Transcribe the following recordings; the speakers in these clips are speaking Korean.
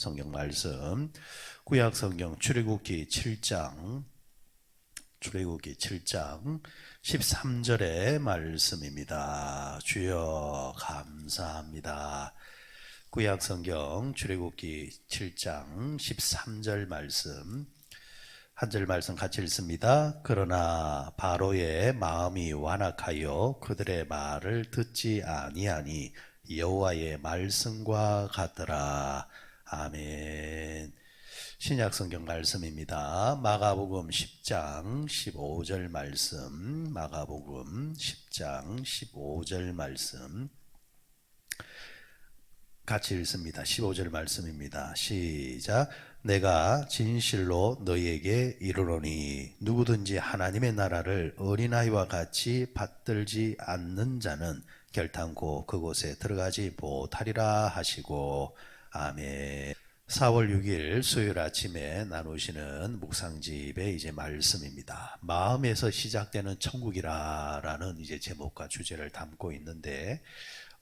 성경 말씀 구약 성경 출애굽기 7장 13절의 말씀입니다. 주여 감사합니다. 구약 성경 출애굽기 7장 13절 말씀 한 절 말씀 같이 읽습니다. 그러나 바로의 마음이 완악하여 그들의 말을 듣지 아니하니 여호와의 말씀과 같더라. 아멘. 신약 성경 말씀입니다. 마가복음 10장 15절 말씀, 마가복음 10장 15절 말씀 같이 읽습니다. 15절 말씀입니다. 시작. 내가 진실로 너희에게 이르노니 누구든지 하나님의 나라를 어린아이와 같이 받들지 않는 자는 결탄코 그곳에 들어가지 못하리라 하시고 아멘. 4월 6일 수요일 아침에 나누시는 묵상집의 이제 말씀입니다. 마음에서 시작되는 천국이라는 이제 제목과 주제를 담고 있는데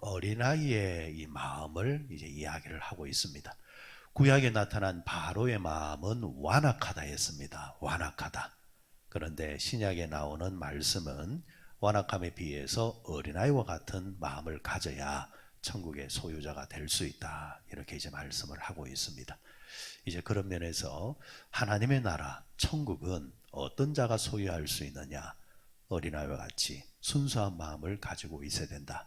어린아이의 이 마음을 이제 이야기를 하고 있습니다. 구약에 나타난 바로의 마음은 완악하다 했습니다. 완악하다. 그런데 신약에 나오는 말씀은 완악함에 비해서 어린아이와 같은 마음을 가져야 천국의 소유자가 될 수 있다. 이렇게 이제 말씀을 하고 있습니다. 이제 그런 면에서 하나님의 나라, 천국은 어떤 자가 소유할 수 있느냐? 어린아이와 같이 순수한 마음을 가지고 있어야 된다.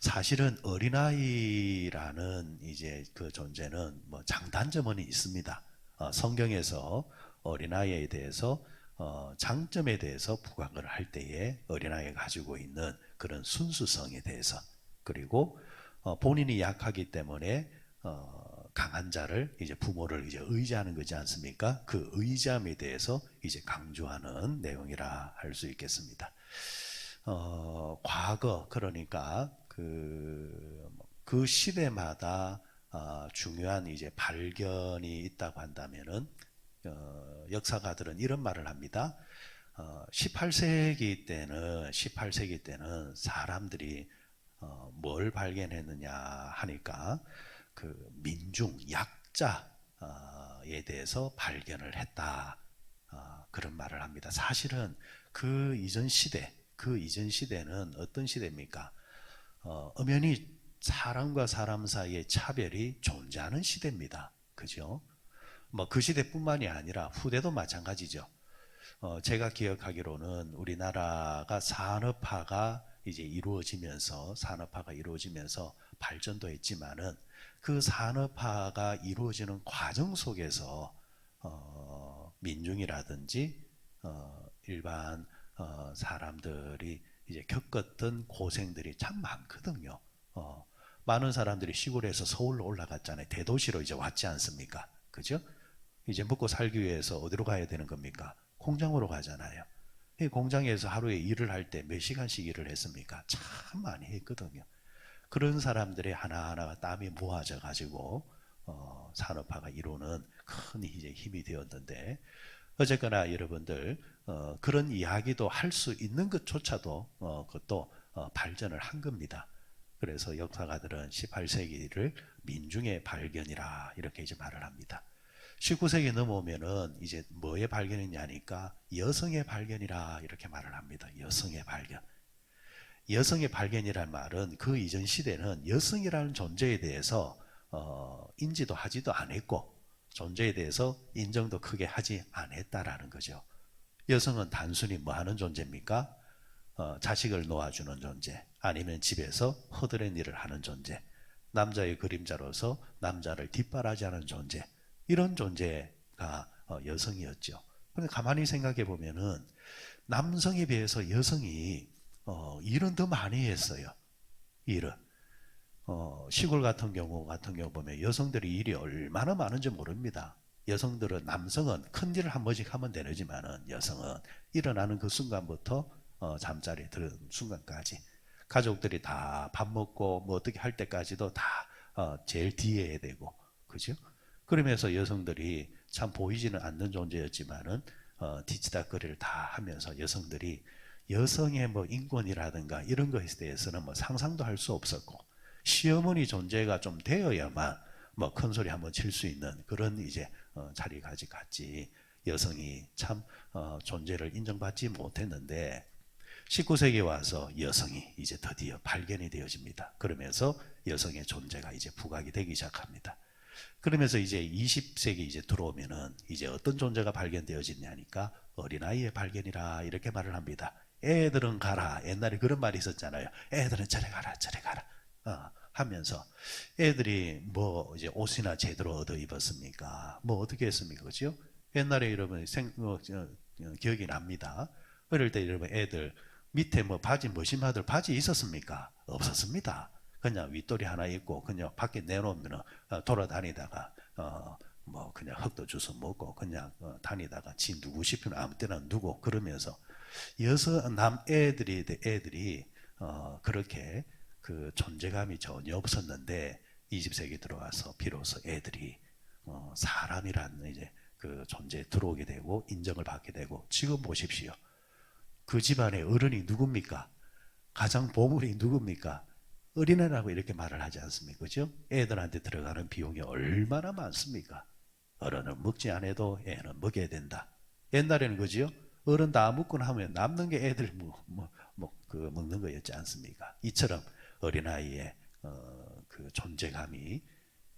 사실은 어린아이라는 이제 그 존재는 뭐 장단점은 있습니다. 성경에서 어린아이에 대해서 장점에 대해서 부각을 할 때에 어린아이가 가지고 있는 그런 순수성에 대해서 그리고 본인이 약하기 때문에 강한 자를 이제 부모를 이제 의지하는 거지 않습니까? 그 의지함에 대해서 이제 강조하는 내용이라 할 수 있겠습니다. 과거 그러니까 그 시대마다 중요한 이제 발견이 있다고 한다면은 역사가들은 이런 말을 합니다. 18세기 때는 사람들이 뭘 발견했느냐 하니까 그 민중 약자에 대해서 발견을 했다. 그런 말을 합니다. 사실은 그 이전 시대는 어떤 시대입니까? 엄연히 사람과 사람 사이의 차별이 존재하는 시대입니다. 그죠? 뭐 그 시대뿐만이 아니라 후대도 마찬가지죠. 제가 기억하기로는 우리나라가 산업화가 이루어지면서 발전도 했지만은 그 산업화가 이루어지는 과정 속에서 민중이라든지 일반 사람들이 이제 겪었던 고생들이 참 많거든요. 많은 사람들이 시골에서 서울로 올라갔잖아요. 대도시로 이제 왔지 않습니까? 그죠? 이제 먹고 살기 위해서 어디로 가야 되는 겁니까? 공장으로 가잖아요. 이 공장에서 하루에 일을 할 때 몇 시간씩 일을 했습니까? 참 많이 했거든요. 그런 사람들의 하나하나가 땀이 모아져 가지고 산업화가 이루는 큰 이제 힘이 되었는데 어쨌거나 여러분들 그런 이야기도 할 수 있는 것조차도 그것도 발전을 한 겁니다. 그래서 역사가들은 18세기를 민중의 발견이라 이렇게 이제 말을 합니다. 19세기 넘어오면은 이제 뭐의 발견이냐니까 여성의 발견이라 이렇게 말을 합니다. 여성의 발견. 여성의 발견이란 말은 그 이전 시대는 여성이라는 존재에 대해서 인지도 하지도 않았고 존재에 대해서 인정도 크게 하지 않았다라는 거죠. 여성은 단순히 뭐 하는 존재입니까? 자식을 놓아주는 존재, 아니면 집에서 허드렛 일을 하는 존재, 남자의 그림자로서 남자를 뒷바라지하는 존재, 이런 존재가 여성이었죠. 그런데 가만히 생각해 보면은 남성에 비해서 여성이 일은 더 많이 했어요. 일은. 시골 같은 경우 보면 여성들이 일이 얼마나 많은지 모릅니다. 남성은 큰 일을 한 번씩 하면 되지만은 여성은 일어나는 그 순간부터 잠자리에 드는 순간까지 가족들이 다 밥 먹고 뭐 어떻게 할 때까지도 다 제일 뒤에 해야 되고, 그죠? 그러면서 여성들이 참 보이지는 않는 존재였지만은 뒤치다거리를 다 하면서 여성의 뭐 인권이라든가 이런 것에 대해서는 뭐 상상도 할 수 없었고, 시어머니 존재가 좀 되어야만 뭐 큰 소리 한번 칠 수 있는 그런 이제 자리까지 갔지. 여성이 참 존재를 인정받지 못했는데 19세기에 와서 여성이 이제 드디어 발견이 되어집니다. 그러면서 여성의 존재가 이제 부각이 되기 시작합니다. 그러면서 이제 20세기 이제 들어오면은 이제 어떤 존재가 발견되어지냐니까 어린아이의 발견이라 이렇게 말을 합니다. 애들은 가라. 옛날에 그런 말이 있었잖아요. 애들은 저리 가라, 저리 가라. 하면서 애들이 뭐 이제 옷이나 제대로 얻어 입었습니까? 뭐 어떻게 했습니까? 그죠? 옛날에 여러분 기억이 납니다. 어릴 때 여러분 애들 밑에 뭐 바지 머신마들 바지 있었습니까? 없었습니다. 그냥 윗돌이 하나 입고 그냥 밖에 내놓으면 돌아다니다가 뭐 그냥 흙도 주워 먹고 그냥 다니다가 지 누구 싶으면 아무 때나 누고 그러면서 남 애들이 그렇게 그 존재감이 전혀 없었는데 20세기 들어와서 비로소 애들이 사람이라는 이제 그 존재에 들어오게 되고 인정을 받게 되고 지금 보십시오. 그 집안의 어른이 누굽니까? 가장 보물이 누굽니까? 어린애라고 이렇게 말을 하지 않습니까? 그죠? 애들한테 들어가는 비용이 얼마나 많습니까? 어른은 먹지 않아도 애는 먹여야 된다. 옛날에는 그죠? 어른 다 먹고 나면 남는 게 애들 그 먹는 거였지 않습니까? 이처럼 어린아이의 그 존재감이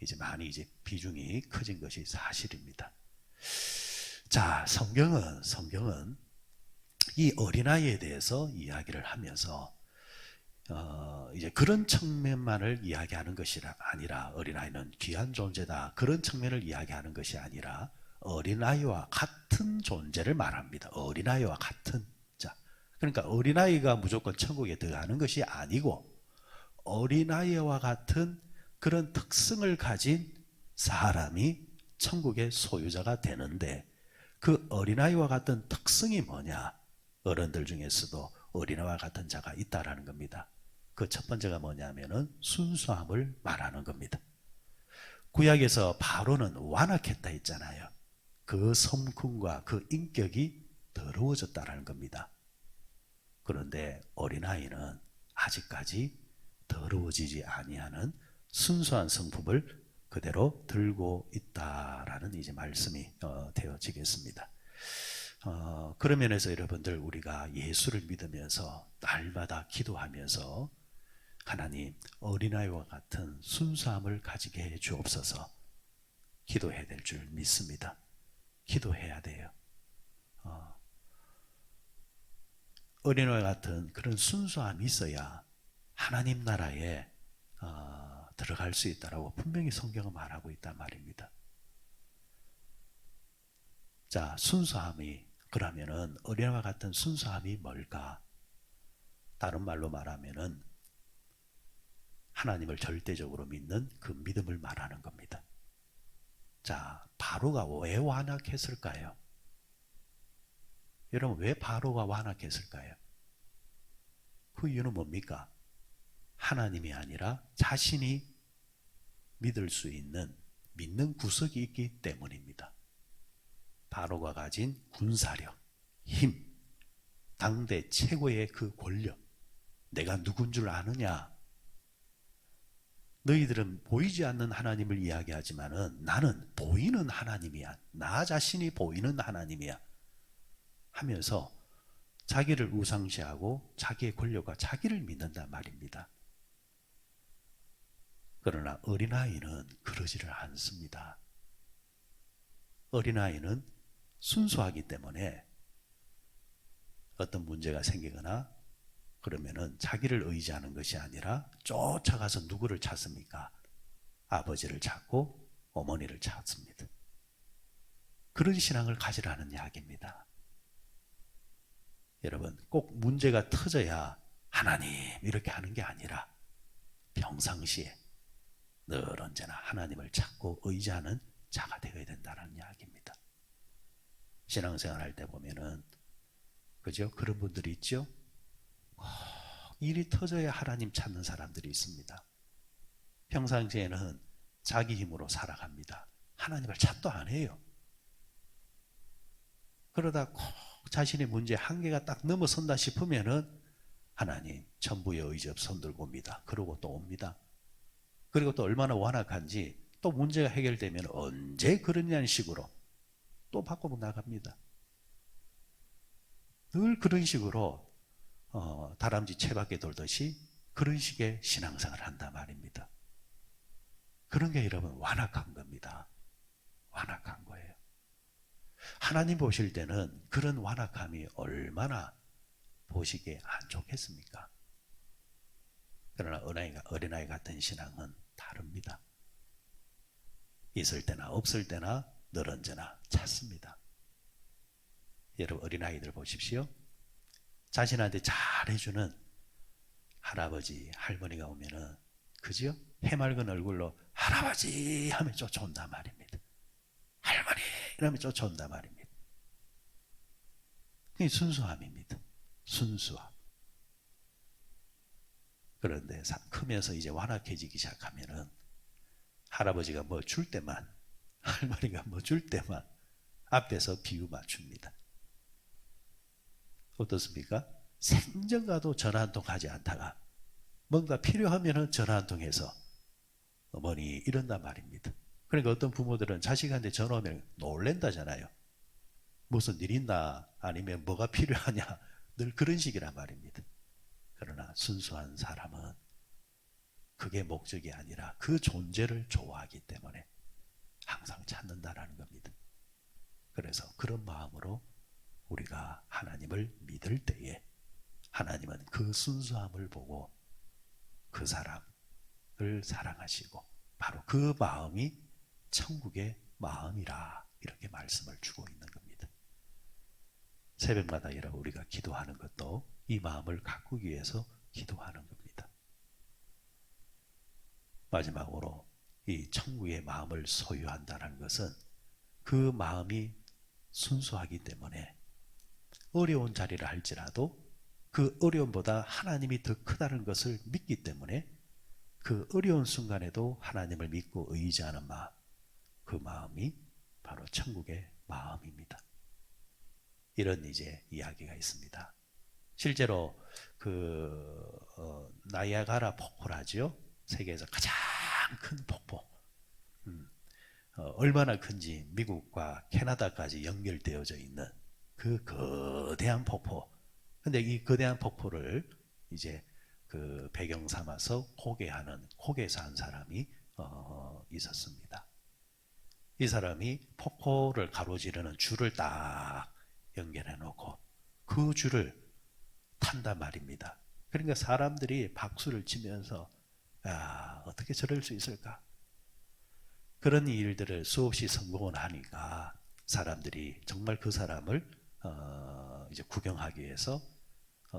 이제 많이 이제 비중이 커진 것이 사실입니다. 자, 성경은 이 어린아이에 대해서 이야기를 하면서 이제 그런 측면만을 이야기하는 것이 아니라 어린아이는 귀한 존재다. 그런 측면을 이야기하는 것이 아니라 어린아이와 같은 존재를 말합니다. 어린아이와 같은. 자, 그러니까 어린아이가 무조건 천국에 들어가는 것이 아니고 어린아이와 같은 그런 특성을 가진 사람이 천국의 소유자가 되는데 그 어린아이와 같은 특성이 뭐냐? 어른들 중에서도 어린아이와 같은 자가 있다라는 겁니다. 그 첫 번째가 뭐냐면은 순수함을 말하는 겁니다. 구약에서 바로는 완악했다 했잖아요. 그 성품과 그 인격이 더러워졌다라는 겁니다. 그런데 어린아이는 아직까지 더러워지지 아니하는 순수한 성품을 그대로 들고 있다라는 이제 말씀이 되어지겠습니다. 그런 면에서 여러분들 우리가 예수를 믿으면서 날마다 기도하면서 하나님 어린아이와 같은 순수함을 가지게 해 주옵소서 기도해야 될 줄 믿습니다. 기도해야 돼요. 어린아이와 같은 그런 순수함이 있어야 하나님 나라에 들어갈 수 있다라고 분명히 성경은 말하고 있단 말입니다. 자, 순수함이 그러면은 어린아이와 같은 순수함이 뭘까? 다른 말로 말하면은 하나님을 절대적으로 믿는 그 믿음을 말하는 겁니다. 자, 바로가 왜 완악했을까요? 여러분, 왜 바로가 완악했을까요? 그 이유는 뭡니까? 하나님이 아니라 자신이 믿을 수 있는 믿는 구석이 있기 때문입니다. 바로가 가진 군사력, 힘, 당대 최고의 그 권력, 내가 누군 줄 아느냐? 너희들은 보이지 않는 하나님을 이야기하지만은 나는 보이는 하나님이야. 나 자신이 보이는 하나님이야. 하면서 자기를 우상시하고 자기의 권력과 자기를 믿는단 말입니다. 그러나 어린아이는 그러지를 않습니다. 어린아이는 순수하기 때문에 어떤 문제가 생기거나 그러면은 자기를 의지하는 것이 아니라 쫓아가서 누구를 찾습니까? 아버지를 찾고 어머니를 찾습니다. 그런 신앙을 가지라는 이야기입니다. 여러분, 꼭 문제가 터져야 하나님 이렇게 하는 게 아니라 평상시에 늘 언제나 하나님을 찾고 의지하는 자가 되어야 된다는 이야기입니다. 신앙생활 할 때 보면은 그죠? 그런 분들이 있죠? 일이 터져야 하나님 찾는 사람들이 있습니다. 평상시에는 자기 힘으로 살아갑니다. 하나님을 찾도 안 해요. 그러다 꼭 자신의 문제 한계가 딱 넘어선다 싶으면은 하나님 천부의 의지 없 손들고 옵니다. 그러고 또 옵니다. 그리고 또 얼마나 완악한지 또 문제가 해결되면 언제 그러냐는 식으로 또 바꾸고 나갑니다. 늘 그런 식으로 다람쥐 채밖에 돌듯이 그런 식의 신앙생활을 한단 말입니다. 그런 게 여러분 완악한 겁니다. 완악한 거예요. 하나님 보실 때는 그런 완악함이 얼마나 보시기에 안 좋겠습니까? 그러나 어린아이 같은 신앙은 다릅니다. 있을 때나 없을 때나 늘 언제나 찾습니다. 여러분 어린아이들 보십시오. 자신한테 잘해주는 할아버지, 할머니가 오면은 그죠? 해맑은 얼굴로 할아버지 하면 쫓아온단 말입니다. 할머니 이러면 쫓아온단 말입니다. 그게 순수함입니다. 순수함. 그런데 크면서 이제 완악해지기 시작하면은 할아버지가 뭐 줄 때만, 할머니가 뭐 줄 때만 앞에서 비유 맞춥니다. 어떻습니까? 생전가도 전화 한 통 하지 않다가 뭔가 필요하면은 전화 한 통 해서 어머니 이런단 말입니다. 그러니까 어떤 부모들은 자식한테 전화 오면 놀랜다잖아요. 무슨 일 있나 아니면 뭐가 필요하냐 늘 그런 식이란 말입니다. 그러나 순수한 사람은 그게 목적이 아니라 그 존재를 좋아하기 때문에 항상 찾는다라는 겁니다. 그래서 그런 마음으로 우리가 하나님을 믿을 때에 하나님은 그 순수함을 보고 그 사람을 사랑하시고 바로 그 마음이 천국의 마음이라 이렇게 말씀을 주고 있는 겁니다. 새벽마다 여러분 우리가 기도하는 것도 이 마음을 가꾸기 위해서 기도하는 겁니다. 마지막으로 이 천국의 마음을 소유한다는 것은 그 마음이 순수하기 때문에 어려운 자리를 할지라도 그 어려움보다 하나님이 더 크다는 것을 믿기 때문에 그 어려운 순간에도 하나님을 믿고 의지하는 마음, 그 마음이 바로 천국의 마음입니다. 이런 이제 이야기가 있습니다. 실제로 나이아가라 폭포라죠. 세계에서 가장 큰 폭포. 얼마나 큰지 미국과 캐나다까지 연결되어져 있는 그 거대한 폭포. 근데 이 거대한 폭포를 이제 그 배경 삼아서 고개에서 한 사람이 있었습니다. 이 사람이 폭포를 가로지르는 줄을 딱 연결해 놓고 그 줄을 탄단 말입니다. 그러니까 사람들이 박수를 치면서 야, 어떻게 저럴 수 있을까? 그런 일들을 수없이 성공을 하니까 사람들이 정말 그 사람을 이제 구경하기 위해서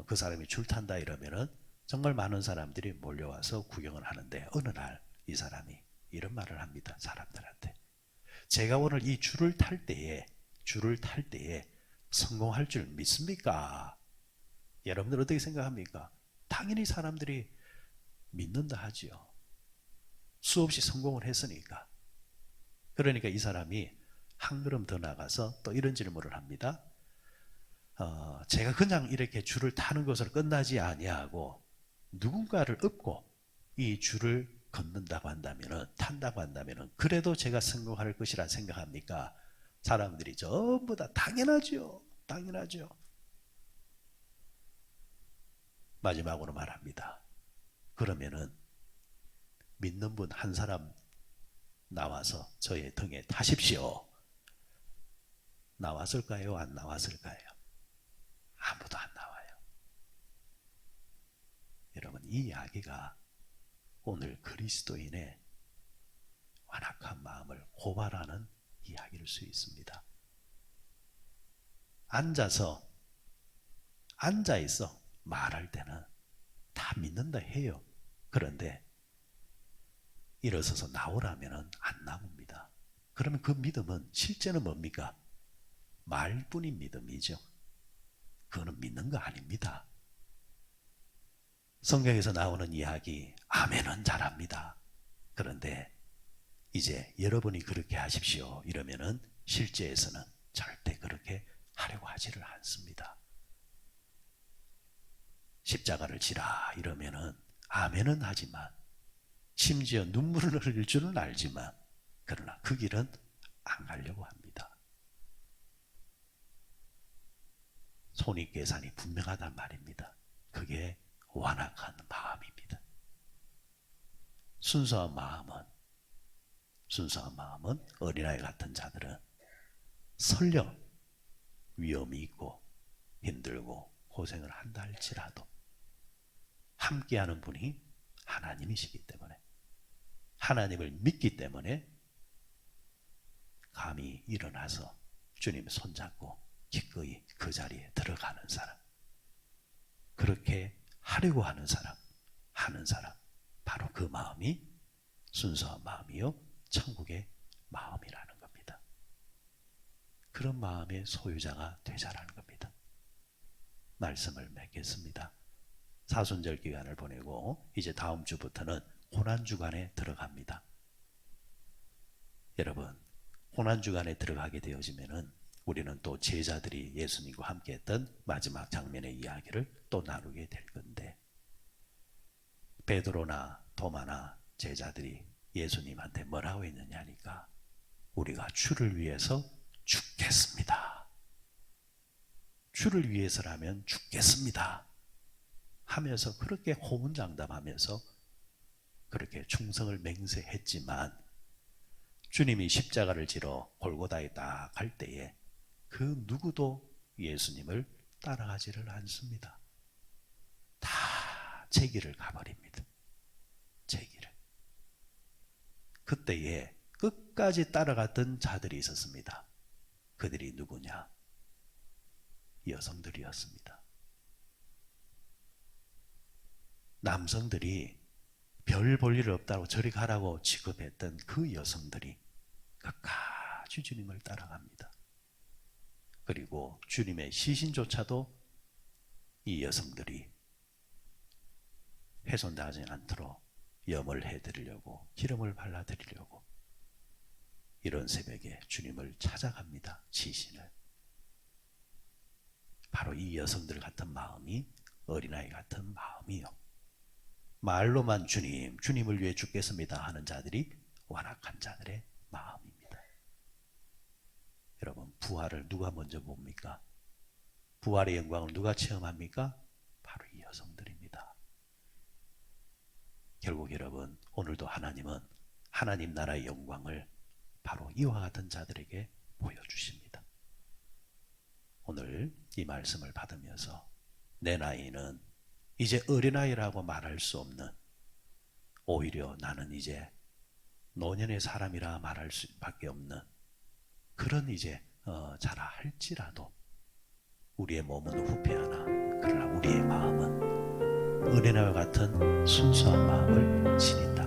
그 사람이 줄 탄다 이러면은 정말 많은 사람들이 몰려와서 구경을 하는데 어느 날 이 사람이 이런 말을 합니다. 사람들한테. 제가 오늘 이 줄을 탈 때에 성공할 줄 믿습니까? 여러분들 어떻게 생각합니까? 당연히 사람들이 믿는다 하지요. 수없이 성공을 했으니까. 그러니까 이 사람이 한 걸음 더 나가서 또 이런 질문을 합니다. 제가 그냥 이렇게 줄을 타는 것으로 끝나지 아니하고 누군가를 업고 이 줄을 탄다고 한다면은 그래도 제가 성공할 것이라 생각합니까? 사람들이 전부 다 당연하죠. 마지막으로 말합니다. 그러면은 믿는 분 한 사람 나와서 저의 등에 타십시오. 나왔을까요? 안 나왔을까요? 아무도 안 나와요. 여러분 이 이야기가 오늘 그리스도인의 완악한 마음을 고발하는 이야기일 수 있습니다. 앉아있어 말할 때는 다 믿는다 해요. 그런데 일어서서 나오라면 안 나옵니다. 그러면 그 믿음은 실제는 뭡니까? 말뿐인 믿음이죠. 그거는 믿는 거 아닙니다. 성경에서 나오는 이야기 아멘은 잘합니다. 그런데 이제 여러분이 그렇게 하십시오 이러면은 실제에서는 절대 그렇게 하려고 하지를 않습니다. 십자가를 지라 이러면은 아멘은 하지만 심지어 눈물을 흘릴 줄은 알지만 그러나 그 길은 안 가려고 합니다. 손익계산이 분명하단 말입니다. 그게 완악한 마음입니다. 순수한 마음은 어린아이 같은 자들은 설령 위험이 있고 힘들고 고생을 한다 할지라도 함께하는 분이 하나님이시기 때문에, 하나님을 믿기 때문에 감히 일어나서 주님의 손잡고 기꺼이 그 자리에 들어가는 사람, 그렇게 하려고 하는 사람, 바로 그 마음이 순수한 마음이요 천국의 마음이라는 겁니다. 그런 마음의 소유자가 되자라는 겁니다. 말씀을 맺겠습니다. 사순절 기간을 보내고 이제 다음 주부터는 고난주간에 들어갑니다. 여러분, 고난주간에 들어가게 되어지면은 우리는 또 제자들이 예수님과 함께 했던 마지막 장면의 이야기를 또 나누게 될 건데, 베드로나 도마나 제자들이 예수님한테 뭐라고 했느냐니까, 우리가 주를 위해서 죽겠습니다. 주를 위해서라면 죽겠습니다 하면서 그렇게 호언장담하면서 그렇게 충성을 맹세했지만, 주님이 십자가를 지러 골고다에 딱 갈 때에 그 누구도 예수님을 따라가지를 않습니다. 다 제 길을 가버립니다. 제 길을. 그때에 끝까지 따라갔던 자들이 있었습니다. 그들이 누구냐? 여성들이었습니다. 남성들이 별 볼 일 없다고 저리 가라고 취급했던 그 여성들이 끝까지 주님을 따라갑니다. 그리고 주님의 시신조차도 이 여성들이 훼손되지 않도록 염을 해드리려고, 기름을 발라드리려고 이런 새벽에 주님을 찾아갑니다. 시신을. 바로 이 여성들 같은 마음이 어린아이 같은 마음이요, 말로만 주님을 위해 죽겠습니다 하는 자들이 완악한 자들의 마음입니다. 여러분, 부활을 누가 먼저 봅니까? 부활의 영광을 누가 체험합니까? 바로 이 여성들입니다. 결국 여러분, 오늘도 하나님은 하나님 나라의 영광을 바로 이와 같은 자들에게 보여주십니다. 오늘 이 말씀을 받으면서 내 나이는 이제 어린아이라고 말할 수 없는, 오히려 나는 이제 노년의 사람이라 말할 수밖에 없는 그런 이제 자라 할지라도 우리의 몸은 후패하나 그러나 우리의 마음은 어린아이와 같은 순수한 마음을 지닌다.